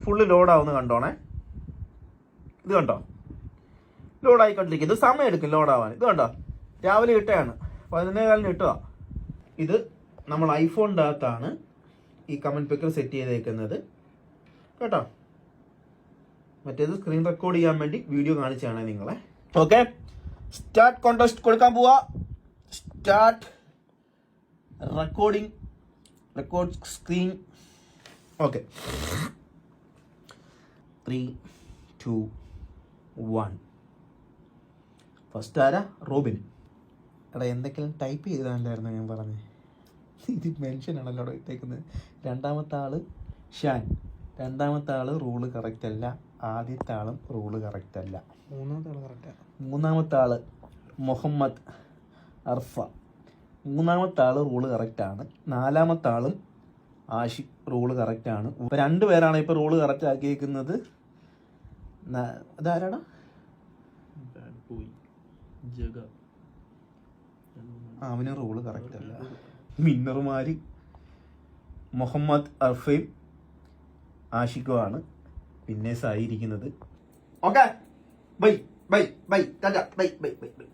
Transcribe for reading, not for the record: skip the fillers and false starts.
Full ലോഡാവുന്ന കണ്ടോണേ. ഇത് കണ്ടോ, ലോഡായിക്കൊണ്ടിരിക്കും. ഇത് സമയം എടുക്കും ലോഡാവാൻ. ഇത് കണ്ടോ, രാവിലെ ഇട്ടതാണ്, 11:15 ഇട്ടുക. ഇത് നമ്മൾ ഐഫോണിൻ്റെ അകത്താണ് ഈ കമൻറ്റ് പിക്കർ സെറ്റ് ചെയ്തേക്കുന്നത് കേട്ടോ. മറ്റേത് സ്ക്രീൻ റെക്കോർഡ് ചെയ്യാൻ വേണ്ടി വീഡിയോ കാണിച്ചാണ് നിങ്ങളെ. ഓക്കെ, സ്റ്റാർട്ട് കോൺടെസ്റ്റ് കൊടുക്കാൻ പോവാ. Start record screen. Okay, 3, 2, 1. First ആരാ? റോബിൻ. എടാ എന്തൊക്കെയും ടൈപ്പ് ചെയ്താണ്ടായിരുന്നു ഞാൻ പറഞ്ഞത്. ഇത് മെൻഷൻ ആണല്ലോ അവിടെ ഇട്ടേക്കുന്നത്. രണ്ടാമത്തെ ആള് ഷാൻ. രണ്ടാമത്തെ ആള് റൂള് കറക്റ്റ് അല്ല. ആദ്യത്തെ ആളും റൂള് കറക്റ്റ് അല്ല. മൂന്നാമത്തെ ആള് മുഹമ്മദ് അർഫ. മൂന്നാമത്തെ ആള് റൂള് കറക്റ്റാണ്. നാലാമത്തെ ആളും ആഷിഖ് റൂള് കറക്റ്റാണ്. ഇപ്പം 2 പേരാണ് ഇപ്പോൾ റൂള് കറക്റ്റ് ആക്കിയേക്കുന്നത്. അതാരാടാ? അവന് റൂള് കറക്റ്റ് അല്ല. വിന്നർമാര് മുഹമ്മദ് അർഫയും ആഷിഖുമാണ് വിന്നേഴ്സ് ആയിരിക്കുന്നത്. Okay, bye bye bye Tata, bye bye bye bye.